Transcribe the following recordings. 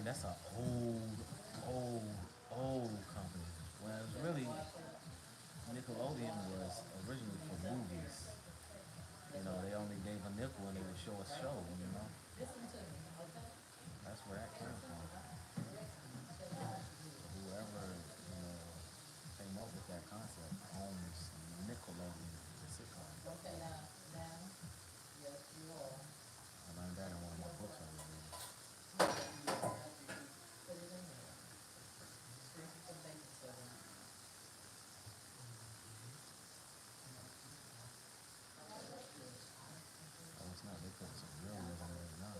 that's a old, old company. Whereas really, Nickelodeon was originally for movies. You know, they only gave a nickel and they would show a show. You know, that's where that came from. Whoever came up with that concept owns Nickelodeon, the sitcom. I learned that in one of my books I was reading. Oh, it's not. They put some real live on there now.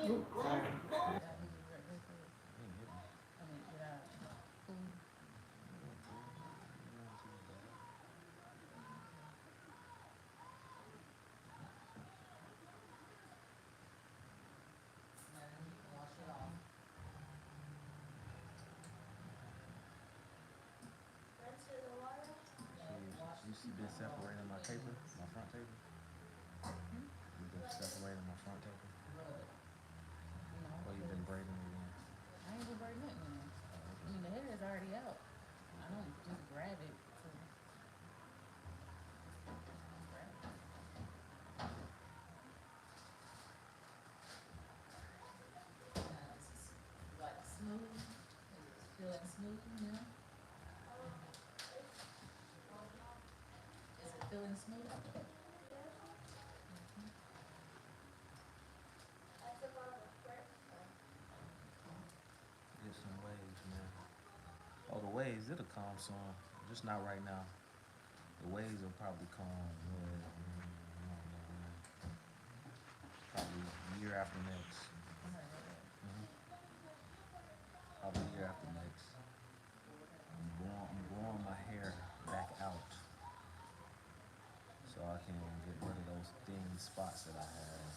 Oops, sorry. They ain't hit me. Yeah, cool. Not too bad. You been separating my paper, my front paper. You been separating my front paper, or you been braiding it in? I ain't gonna burn nothing in there. Oh, I okay. mean, the hair is already out. I Okay. don't just grab it. To grab it. This is like smooth. It's feeling smooth now. Is it feeling smooth? Get some waves, man. Oh, the waves, it'll come soon. Just not right now. The waves will probably come. I don't know when. Probably year after next. Hmm. Probably year after next. I'm growing my hair back out so I can get rid of those thin spots that I have,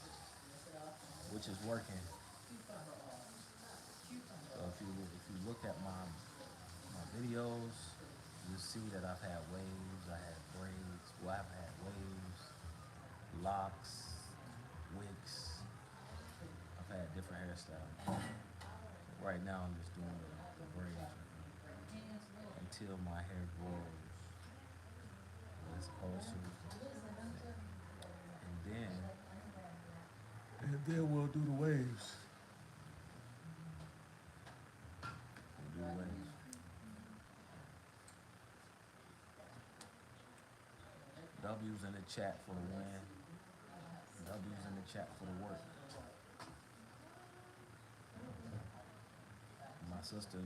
which is working. So if you look at my videos, you see that I've had waves, I had braids. Well, I've had waves, locks, wigs. I've had different hairstyles. Right now, I'm just doing the braids until my hair grows where it's supposed to, and then we'll do the waves. We'll do the waves. W's in the chat for the win. W's in the chat for the work. My sister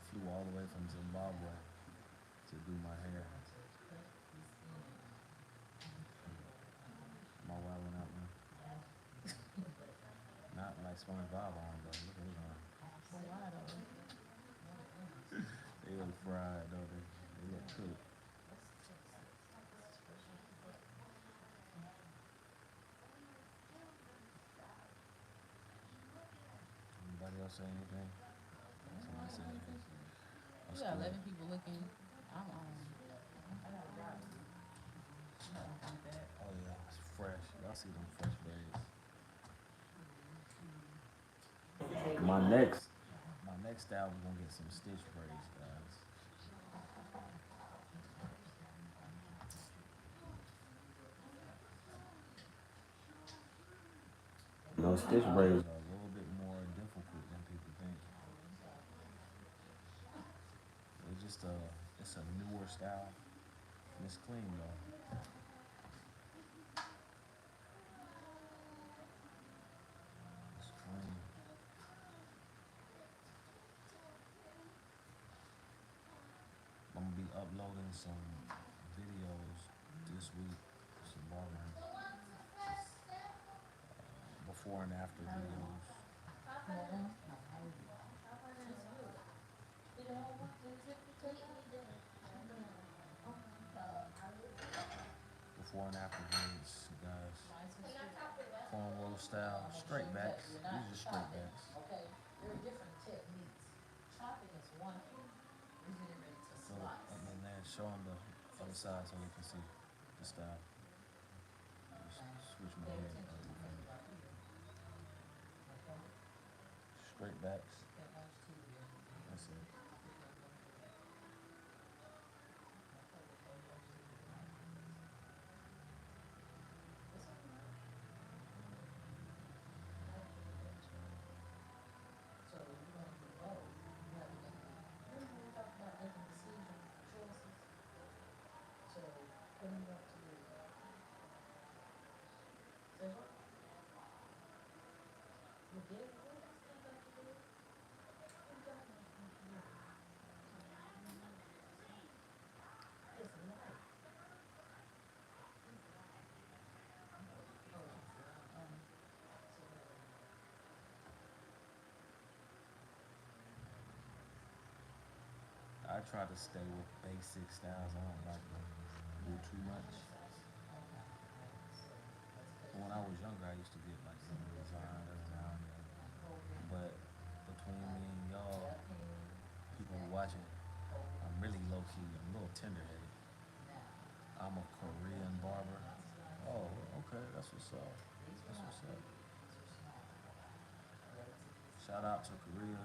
flew all the way from Zimbabwe to do my hair. My wife went out there. Not like SpongeBob on though. Look at his arm. So why though? They look fried though. They look cooked. Anybody else say anything? Somebody say anything. You What's got good? 11 people looking. I'm on. I got a lot. Nothing like that. Oh yeah, it's fresh. Y'all see them fresh braids. My next style, we're gonna get some stitch braids, guys. Those stitch braids are a little bit more difficult than people think. It's a newer style. And it's clean though. It's clean. I'm gonna be uploading some videos this week, some barbering, before and after videos. Before and after videos, guys. Cornrow style, straight backs. These are straight backs. Okay, there are different techniques. Chopping is one thing. show them the other side so you can see the style. Switch my head. Straight backs. That's it. I try to stay with basic styles. I don't like to do too much. But when I was younger, I used to get like some design every now and then. But between me and y'all, people watching, I'm really low key. I'm a little tender headed. I'm a Korean barber. Oh, okay, that's what's up. That's what's up. Shout out to Korea.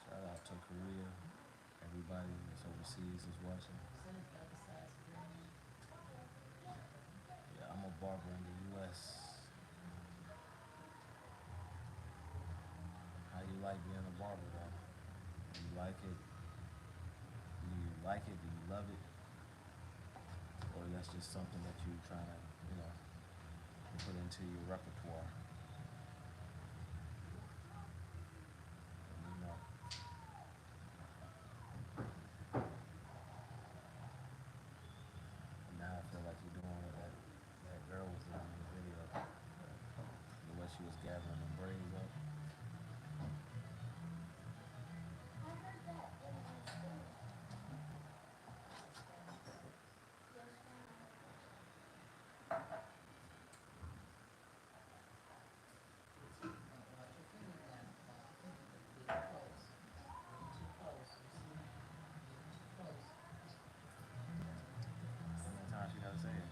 Shout out to Korea. Everybody that's overseas is watching. Yeah, I'm a barber in the U.S. How you like being a barber though? Do you like it? Do you like it? Do you love it? Or that's just something that you trying to, put into your repertoire? You know, and now I feel like you're doing what that girl was doing in the video. The way she was gathering the braids up. How many times she gotta say it?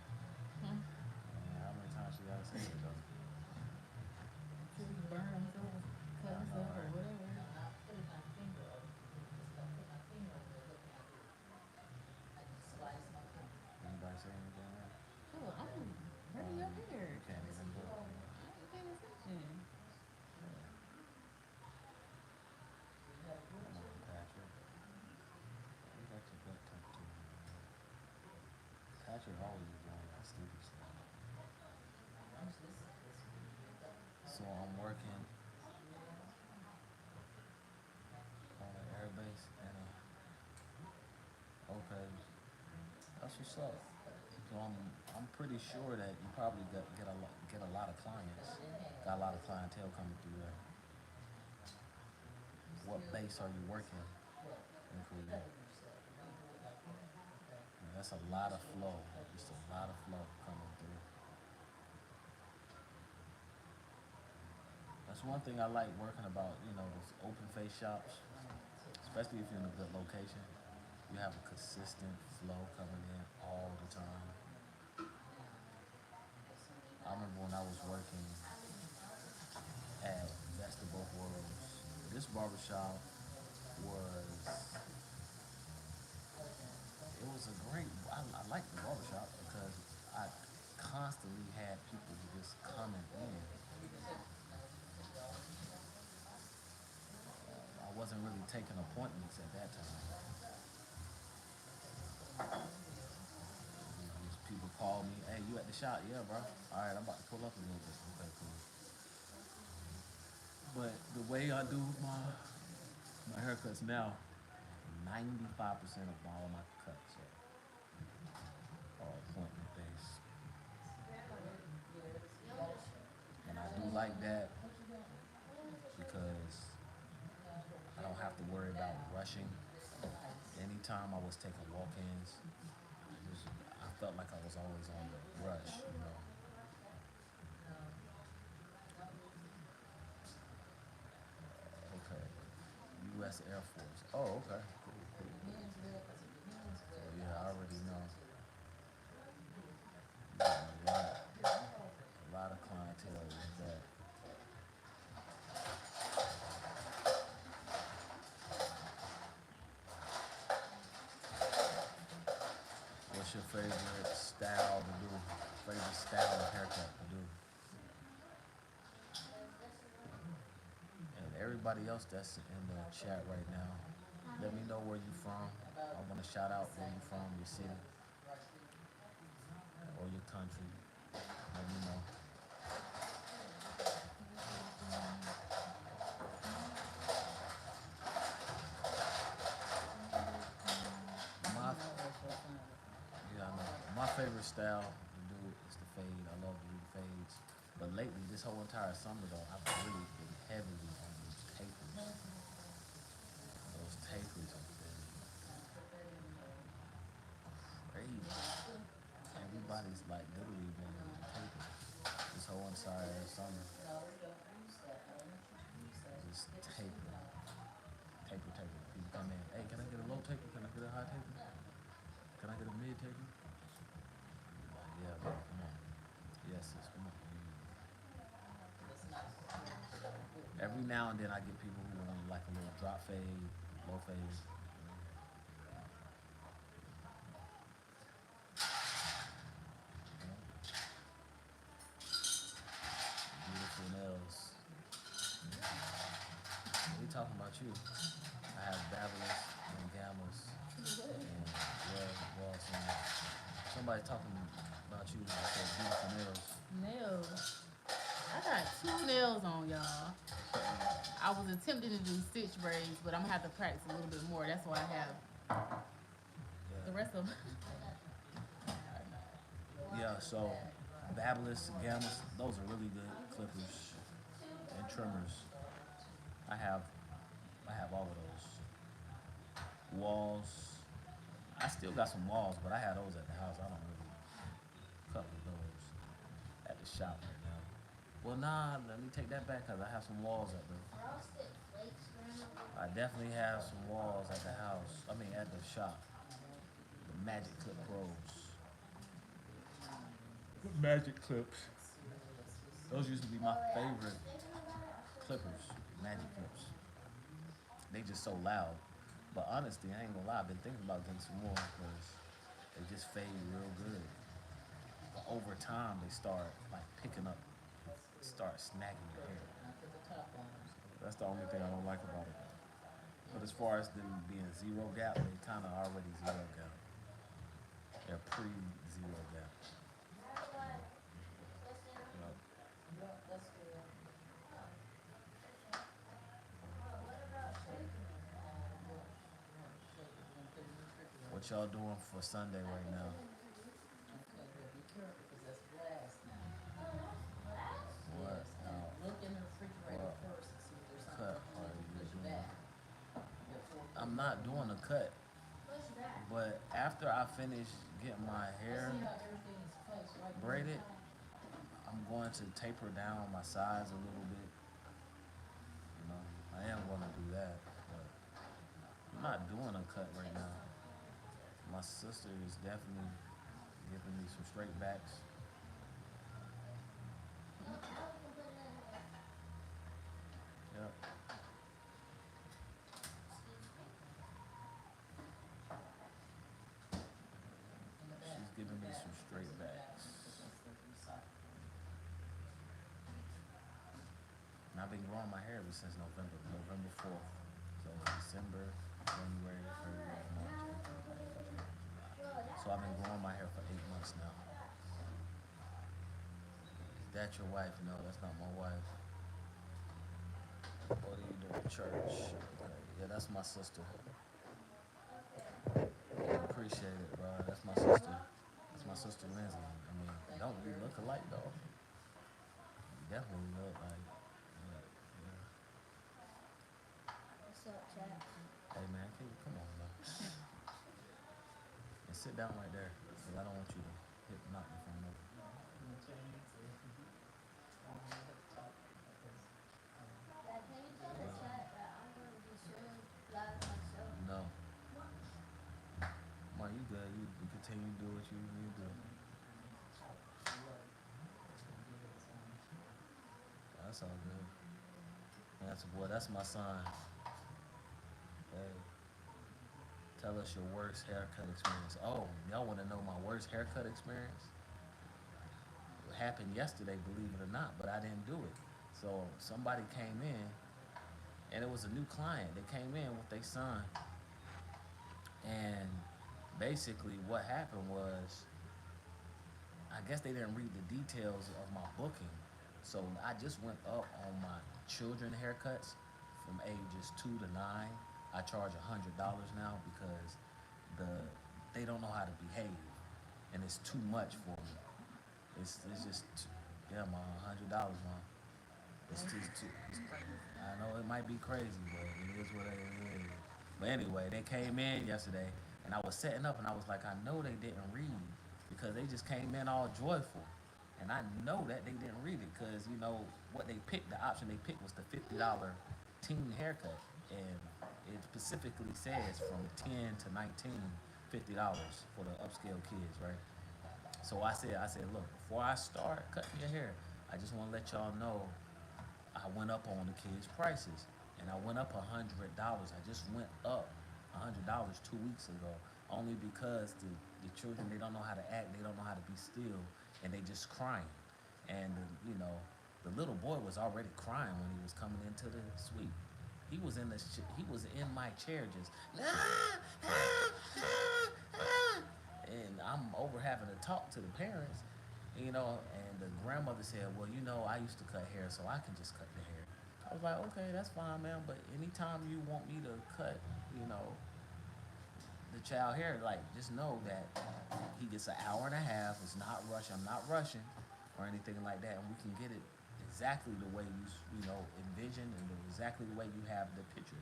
Hmm? How many times she gotta say it though? Till you burn himself, cut I know, himself, or right? whatever. Anybody say anything else? Oh, I'm hurting your hair. You can't even look. I ain't paying attention. Come on, Patrick. You got your butt tucked in. Patrick always is doing that stupid stuff. So I'm working on an airbase and okay, that's what's up. So I'm pretty sure that you probably get a lot of clients. Got a lot of clientele coming through there. What base are you working in Korea? That's a lot of flow. Just a lot of flow coming through. That's one thing I like working about, those open face shops, especially if you're in a good location. You have a consistent flow coming in all the time. I remember when I was working at Best of Both Worlds. This barbershop was it was a great. I liked the barbershop because I constantly had people just coming in. I wasn't really taking appointments at that time. These people call me, "Hey, you at the shop? Yeah, bro. All right, I'm about to pull up a little bit. Okay, cool." But the way I do my haircuts now, 95% of all my cuts are appointment based, and I do like that because I don't have to worry about rushing. Anytime I was taking walk-ins, I felt like I was always on the rush. That's Air Force. Oh, okay. Cool, cool, cool. Men's wear, because if the men's So wear, yeah, I it's already know. expensive. You getting a lot of clientele with that. What's your favorite style to do? Favorite style of haircut to do? And everybody else that's in the chat right now, let me know where you from. I About want to shout the out where same you from, thing, your city, right here. or your country. Let me know. My No, that's your son. Yeah, I know. My favorite style to do is the fade. I love to do the fades. But lately, this whole entire summer though, I've really been heavily on those tapers. Those tapers have been crazy. Everybody's like literally been taping this whole entire summer. No, don't use that. I don't want you to use that. Just Get the taper, smooth out. taper, taper. People come in. Hey, can I get a low taper? Can I get a high taper? Can I get a mid taper? Like, yeah, man, come on. Yes, yes, come on. It's not good. Every now and then I get people who want like a little drop fade, low fade. Beautiful nails. We talking about you. I have babblers and gammas and well, somebody talking about you. I said beautiful nails. Nails. I got 2 nails on, y'all. I was attempting to do stitch braids, but I'm gonna have to practice a little bit more. That's why I have the Yeah. rest of them. Yeah, so babblers and gammas, those are really good clippers and trimmers. I have I have all of those. Walls. I still got some walls, but I have those at the house. I don't really cut with those at the shop right now. Well, nah, let me take that back because I have some walls at the. I definitely have some walls at the house. I mean, at the shop. The Magic Clip Pros. The Magic Clips. Those used to be my favorite clippers. Magic Clips. They just so loud. But honestly, I ain't gonna lie. I've been thinking about getting some more because they just fade real good. But over time, they start like picking up, start snagging your hair. I put the top on. That's the only thing I don't like about it. But as far as them being zero gap, they kind of already zero gap. They're pre-zero gap. You know, Yeah, that's good. what y'all doing for Sunday right now? Okay, but be careful because that's glass now. What Yes, and look in the refrigerator what first and see if there's cut something are you need to you push doing? back before I'm putting not it doing a cut, but after I finish getting my hair See how everything is placed right here on braided, top? I'm going to taper down my sides a little bit. You know, I am going to do that, but I'm not doing a cut right now. My sister is definitely giving me some straight backs. Yep, In the back, she's in giving the me back, some it's straight in the back, backs. because that's the recycle. And I've been growing my hair ever since November 4th. So December, January, February, March, April, May, June, July. So I've been growing my hair for 8 months now. Is that your wife? No, that's not my wife. What do you do at church? Okay. Yeah, that's my sister. Appreciate it, bro. That's my sister. That's my sister Lindsay. I mean, don't we look alike though? We definitely look like. Yeah. Hey man, can you come on, bro? And sit down right there, cause I don't want you to hit knock the phone over. You know, turn it to, at the top, like this. Well, That's all good. That's boy. That's my son. Hey, tell us your worst haircut experience. Oh, y'all want to know my worst haircut experience? It happened yesterday, believe it or not, but I didn't do it. So somebody came in, and it was a new client. They came in with their son, and basically what happened was, I guess they didn't read the details of my booking. So I just went up on my children haircuts from ages 2 to 9. I charge $100 now because the they don't know how to behave, and it's too much for me. It's just yeah, mom, $100, mom. It's That's, just too. that's crazy. I know it might be crazy, but it is what it is. But anyway, they came in yesterday, and I was setting up, and I was like, I know they didn't read because they just came in all joyful, and I know that they didn't read it because what they picked, the option they picked was the $50 teen haircut, and it specifically says from 10 to 19, $50 for the upscale kids, right? So I said, look, before I start cutting your hair, I just want to let y'all know I went up on the kids' prices, and I went up $100. I just went up $100 2 weeks ago, only because the children, they don't know how to act, they don't know how to be still, and they just crying. And the little boy was already crying when he was coming into the suite. He was in my chair just and I'm over having to talk to the parents, and the grandmother said, well, I used to cut hair, so I can just cut the hair. I was like, okay, that's fine, man, but anytime you want me to cut, you know, the child hair, like, just know that he gets an hour and a half. It's not rush. I'm not rushing or anything like that, and we can get it exactly the way you envision, and exactly the way you have the picture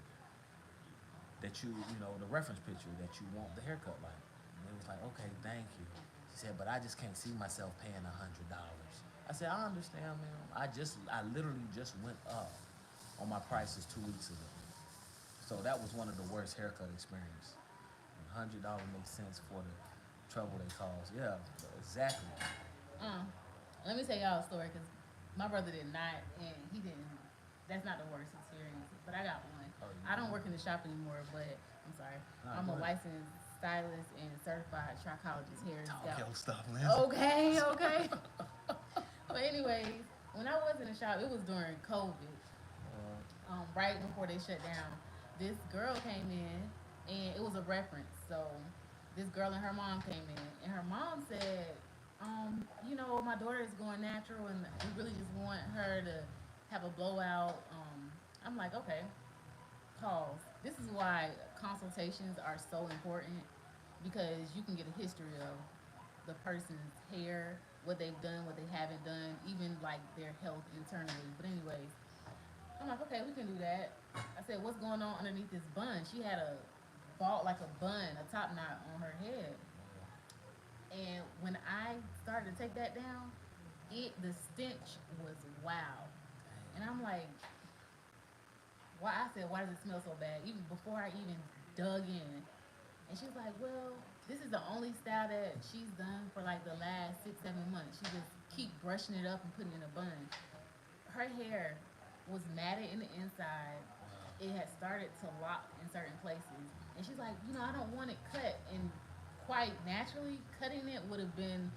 that the reference picture that you want the haircut like. And it was like, okay, thank you. She said, but I just can't see myself paying $100. I said, I understand, ma'am. I literally just went up on my prices 2 weeks ago. So that was one of the worst haircut experience. $100 makes sense for the trouble they cause. Yeah, exactly. Um, Let me tell y'all a story because my brother did not, and he didn't. That's not the worst experience, but I got one. Oh, I don't work in the shop anymore, but I'm sorry. Nah, I'm go a ahead. licensed stylist and certified trichologist hair and Talk scalp. your stuff, Lindsay. Okay, okay. But anyways, when I was in the shop, it was during COVID, right before they shut down. This girl came in, and it was a reference. So this girl and her mom came in, and her mom said, my daughter is going natural, and we really just want her to have a blowout. I'm like, okay, pause. This is why consultations are so important because you can get a history of the person's hair, what they've done, what they haven't done, even like their health internally. But anyways, I'm like, okay, we can do that. I said, what's going on underneath this bun? She had a ball, like a bun, a top knot on her head. And when I started to take that down, the stench was wow. And I'm like, why? I said, why does it smell so bad? Even before I even dug in. And she was like, well, this is the only style that she's done for like the last 6, 7 months. She just keep brushing it up and putting it in a bun. Her hair was matted in the inside. It had started to lock in certain places. And she's like, I don't want it cut. And quite naturally, cutting it would have been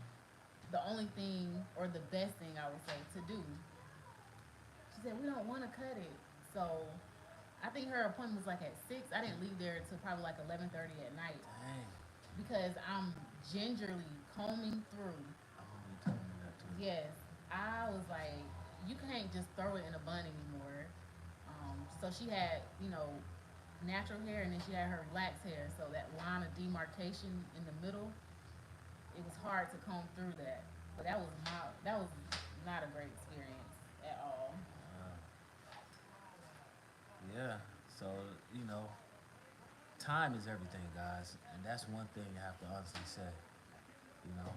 the only thing or the best thing I would say to do. She said, we don't want to cut it. So I think her appointment was like at 6. I didn't leave there until probably like 11:30 at night Dang. because I'm gingerly combing through. I remember you telling me that too. Yes, I was like, you can't just throw it in a bun anymore. So she had, natural hair, and then she had her relaxed hair. So that line of demarcation in the middle, it was hard to comb through that. But that was not a great experience at all. Uh, yeah. So you know, time is everything, guys, and that's one thing I have to honestly say. You know,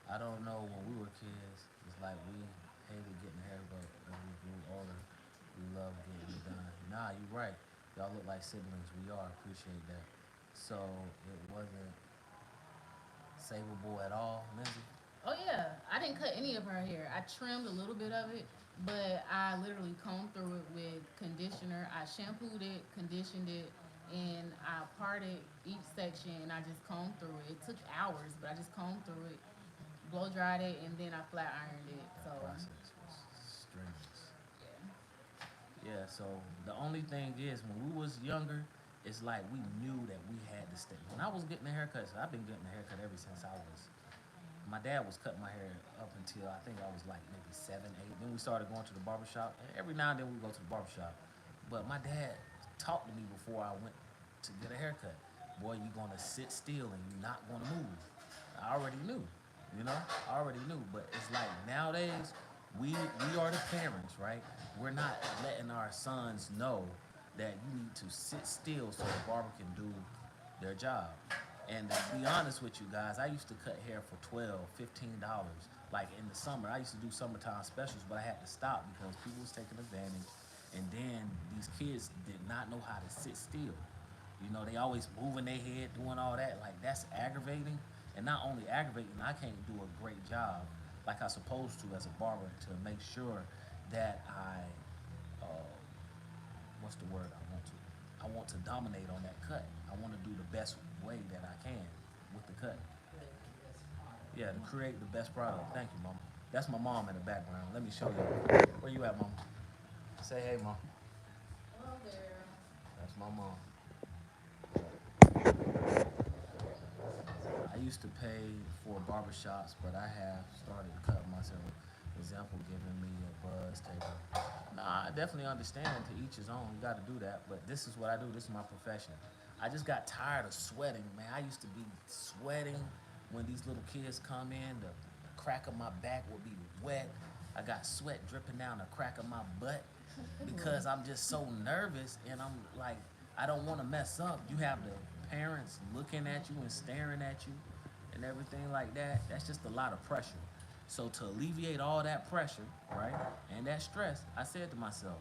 I don't know when we were kids. It's like we hated getting hair, but when we grew older, we love getting it done. Nah, you're right. Y'all look like siblings. We are. Appreciate that. So it wasn't savable at all, Lindsay. Oh yeah, I didn't cut any of her hair. I trimmed a little bit of it, but I literally combed through it with conditioner. I shampooed it, conditioned it, and I parted each section and I just combed through it. It took hours, but I just combed through it, blow dried it, and then I flat ironed it. So, That process was strenuous. yeah. Yeah, so the only thing is when we was younger, it's like we knew that we had to stay. When I was getting a haircut, so I've been getting a haircut ever since I was my dad was cutting my hair up until I think I was like maybe 7, 8. Then we started going to the barbershop. And every now and then we go to the barbershop. But my dad talked to me before I went to get a haircut. Boy, you're gonna sit still and you're not gonna move. I already knew, you know, I already knew. But it's like nowadays, we are the parents, right? We're not letting our sons know that you need to sit still so the barber can do their job. And to be honest with you guys, I used to cut hair for 12, $15. Like in the summer, I used to do summertime specials, but I had to stop because people was taking advantage. And then these kids did not know how to sit still. You know, they always moving their head, doing all that. Like that's aggravating. And not only aggravating, I can't do a great job like I supposed to as a barber to make sure that uh, what's the word I want to? I want to dominate on that cut. I want to do the best way that I can with the cut. Yeah, to create the best product. Thank you, mom. That's my mom in the background. Let me show you. Where you at, mom? Say hey, mom. Hello there. That's my mom. I used to pay for barbershops, but I have started to cut myself. Example, giving me a buzz taper. Nah, I definitely understand to each his own. You got to do that, but this is what I do. This is my profession. I just got tired of sweating, man. I used to be sweating when these little kids come in. The crack of my back would be wet. I got sweat dripping down the crack of my butt because I'm just so nervous and I'm like, I don't want to mess up. You have the parents looking at you and staring at you and everything like that. That's just a lot of pressure. So to alleviate all that pressure, right, and that stress, I said to myself,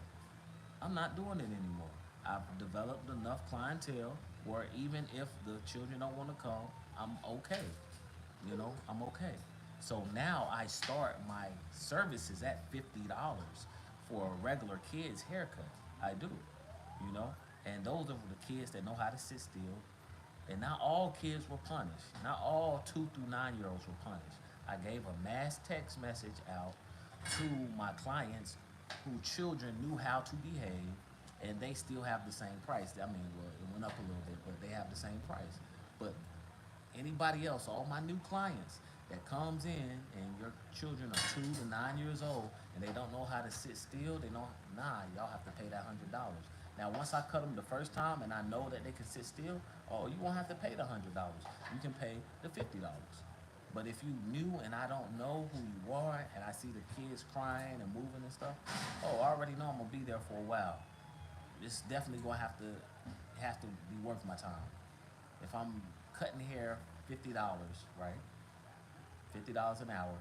I'm not doing it anymore. I've developed enough clientele where even if the children don't want to come, I'm okay. You know, I'm okay. So now I start my services at $50 for a regular kid's haircut. I do, you know, and those are the kids that know how to sit still. And not all kids were punished. Not all 2 through 9 year olds were punished. I gave a mass text message out to my clients who children knew how to behave and they still have the same price. I mean, well, it went up a little bit, but they have the same price. But anybody else, all my new clients that comes in and your children are 2 to 9 years old and they don't know how to sit still, they don't, nah, y'all have to pay that $100. Now, once I cut them the first time and I know that they can sit still, oh, you won't have to pay the $100. You can pay the $50. But if you new and I don't know who you are and I see the kids crying and moving and stuff, oh, I already know I'm gonna be there for a while. It's definitely gonna have to be worth my time. If I'm cutting hair $50, right? $50 an hour.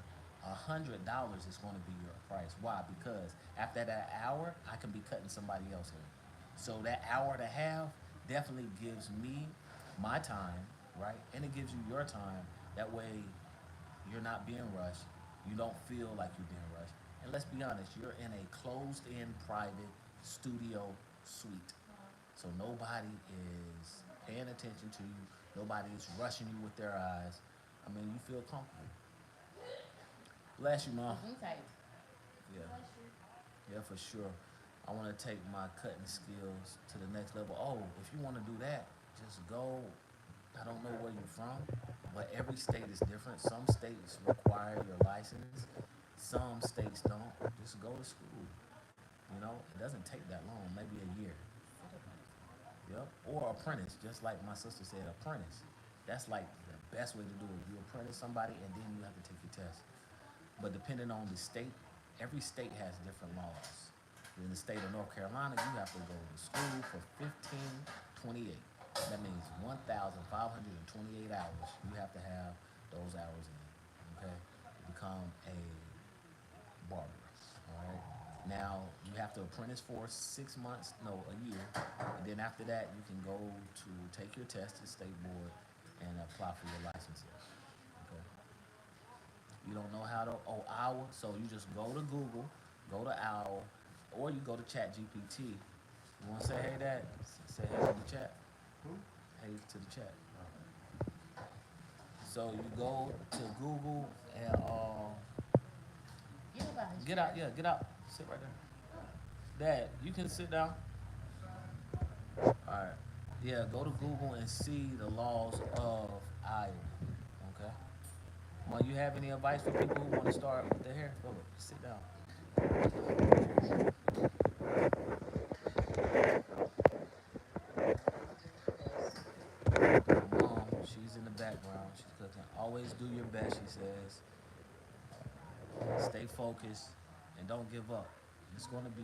$100 is going to be your price. Why? Because after that hour, I can be cutting somebody else hair. So that hour and a half definitely gives me my time, right? And it gives you your time. That way, you're not being rushed. You don't feel like you're being rushed. And let's be honest, you're in a closed-in private studio suite. So nobody is paying attention to you. Nobody is rushing you with their eyes. I mean, you feel comfortable. Bless you, mom. Type. Yeah, yeah, for sure. I want to take my cutting skills to the next level. Oh, if you want to do that, just go. I don't know where you're from, but every state is different. Some states require your license. Some states don't. Just go to school. You know, it doesn't take that long, maybe a year. Yep. Or apprentice, just like my sister said, apprentice. That's like the best way to do it. You apprentice somebody and then you have to take your test. But depending on the state, every state has different laws. In the state of North Carolina, you have to go to school for 1528. That means 1,528 hours. You have to have those hours in, okay, to become a barber. All right. Now you have to apprentice for 6 months, no, a year, and then after that you can go to take your test at state board and apply for your licenses. Okay. You don't know how to, oh, hour, so you just go to Google, Go to Owl, or you go to Chat GPT. You want to say hey, Dad? Say hey to the chat. Hey to the chat. So you go to Google and Get about his get chair. out. Yeah, get out. Sit right there. Dad, you can sit down. All right. Yeah, go to Google and see the laws of Iowa. Okay. Well, you have any advice for people who want to start with their hair? Philip, sit down. Mom, she's in the background. She's cooking. Always do your best, she says. Stay focused and don't give up. It's gonna be.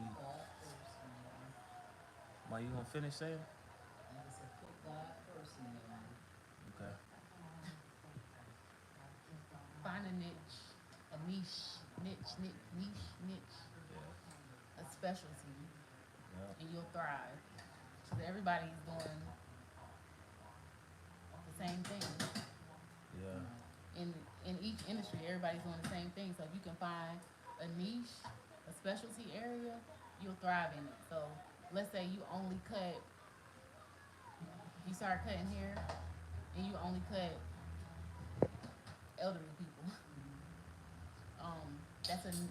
Mom, you gonna finish saying? Okay. Find a niche, a niche, Yeah. a specialty, Yeah. and you'll thrive. Because everybody's doing the same thing. Yeah. In each industry, everybody's doing the same thing. So if you can find a niche, a specialty area, you'll thrive in it. So let's say you only cut, you start cutting hair, and you only cut elderly people.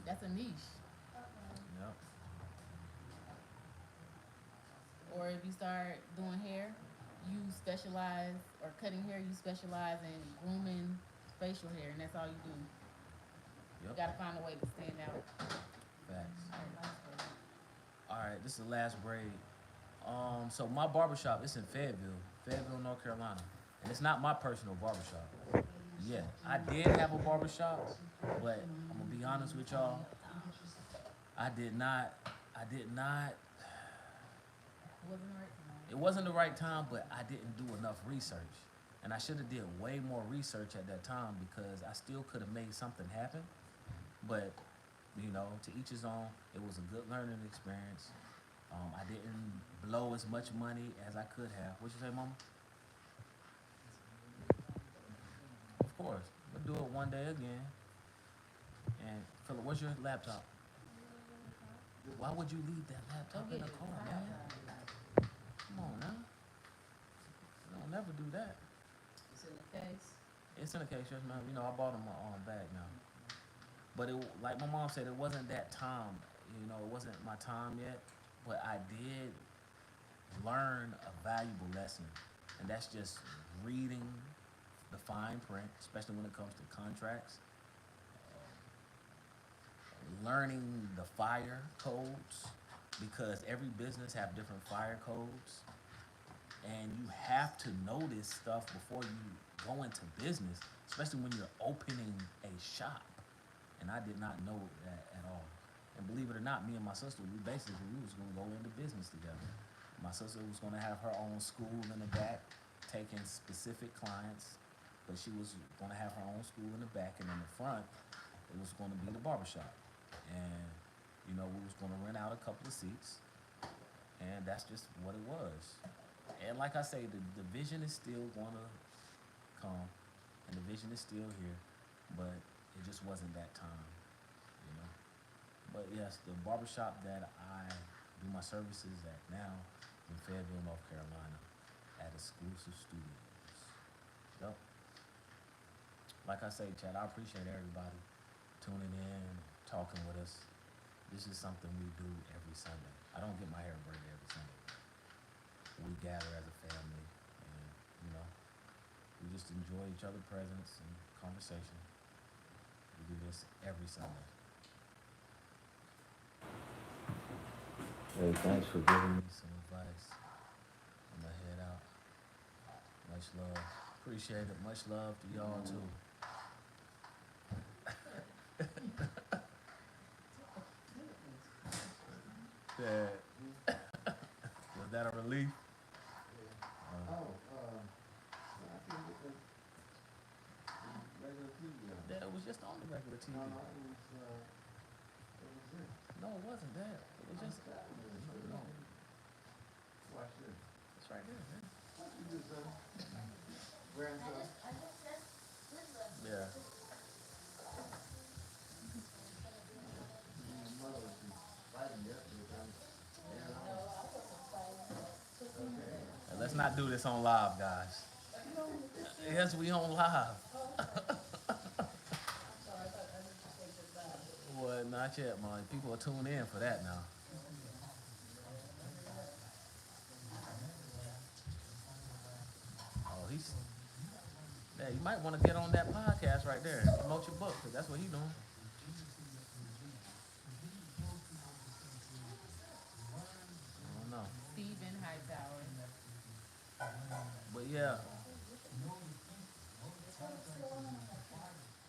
That's a niche. Yep. Or if you start doing hair, you specialize, or cutting hair, you specialize in grooming facial hair, and that's all you do. You Yep. gotta find a way to stand out. Facts. All right, this is the last braid. So my barbershop, it's in Fayetteville, North Carolina, and it's not my personal barbershop. Yeah, I did have a barbershop, but I'm gonna be honest with y'all. I did not. I did not. Wasn't right. It wasn't the right time, but I didn't do enough research, and I should have did way more research at that time because I still could have made something happen. But to each his own. It was a good learning experience. I didn't blow as much money as I could have. What you say, Mama? Of course, we'll do it one day again. And Philip, what's your laptop? Why would you leave that Go laptop in get the it. car, man? Come on now. Don't never do that. It's in the case. It's in the case, yes, man. I bought him my own bag now. But like my mom said, it wasn't that time. It wasn't my time yet. But I did learn a valuable lesson, and that's just reading the fine print, especially when it comes to contracts. Learning the fire codes because every business have different fire codes, and you have to know this stuff before you go into business, especially when you're opening a shop. And I did not know that at all. And believe it or not, me and my sister, we was gonna go into business together. My sister was gonna have her own school in the back, taking specific clients, but she was gonna have her own school in the back, and in the front, it was gonna be the barbershop. And we was gonna rent out a couple of seats, and that's just what it was. And like I say, the vision is still gonna come, and the vision is still here, but it just wasn't that time. But yes, the barbershop that I do my services at now in Fayetteville, North Carolina, at Exclusive Studios. Yep. Like I say, Chad, I appreciate everybody tuning in, talking with us. This is something we do every Sunday. I don't get my hair braided every Sunday. We gather as a family, and we just enjoy each other's presence and conversation. We do this every Sunday. Hey, thanks for giving me some advice. I'm gonna head out. Much love. Appreciate it. Much love to y'all too. Yeah. Was that a relief? Yeah, it was just on the regular TV. No, it wasn't that. It was just no. It's right there, man. Yeah. Let's not do this on live, guys. Yes, we on live. Well, not yet, man. People are tuning in for that now. Oh, he's. Yeah, you might want to get on that podcast right there and promote your book, because that's what he's doing. I don't know. Stephen Hightower. But yeah,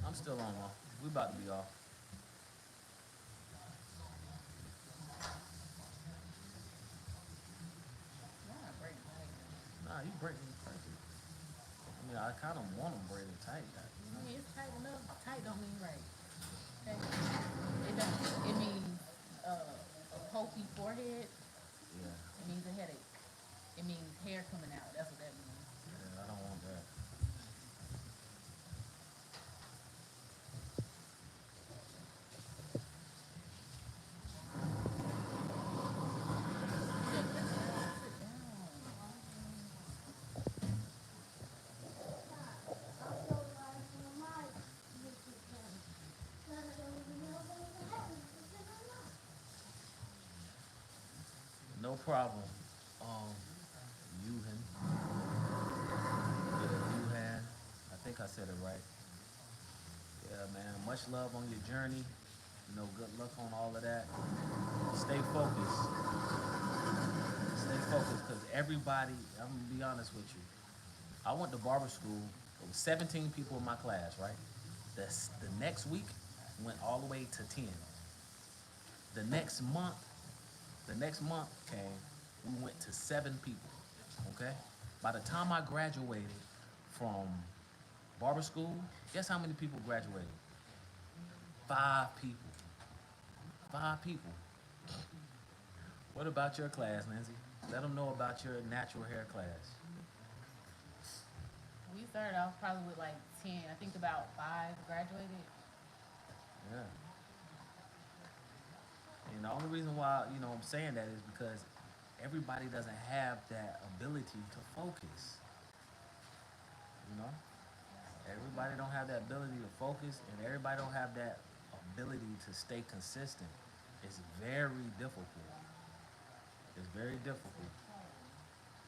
I'm still on, man. We about to be off. Why not break tight? Nah, you breaking it perfect. I mean, I kind of want them braided tight, you I know? mean, it's tight enough. Tight don't mean right. Okay. It don't. It means a pokey forehead. Yeah, It means a headache. It means hair coming out. That's what that means. yeah, I don't want that. Sit down. Sit down. No problem. Um, Yuhan. Yeah, Yuhan. I think I said it right. Yeah, man. Much love on your journey. You know, good luck on all of that. Stay focused. Stay focused, because everybody, I'm gonna be honest with you. I went to barber school. There was 17 people in my class, right? The next week went all the way to 10. The next month, the next month came, we went to 7 people. Okay? By the time I graduated from barber school, guess how many people graduated? 5 people. 5 people. What about your class, Nancy? Let them know about your natural hair class. We started off probably with like 10. I think about 5 graduated. Yeah. And the only reason why, I'm saying that is because everybody doesn't have that ability to focus. You know? Everybody don't have that ability to focus, and everybody don't have that ability to stay consistent. It's very difficult. It's very difficult.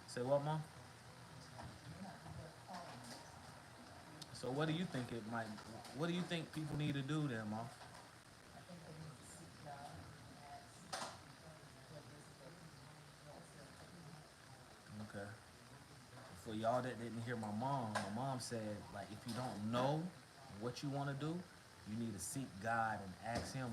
Say what, Mom? So what do you think it might? What do you think people need to do then, Mom? Okay. For y'all that didn't hear my mom said, like, if you don't know what you want to do, you need to seek God and ask Him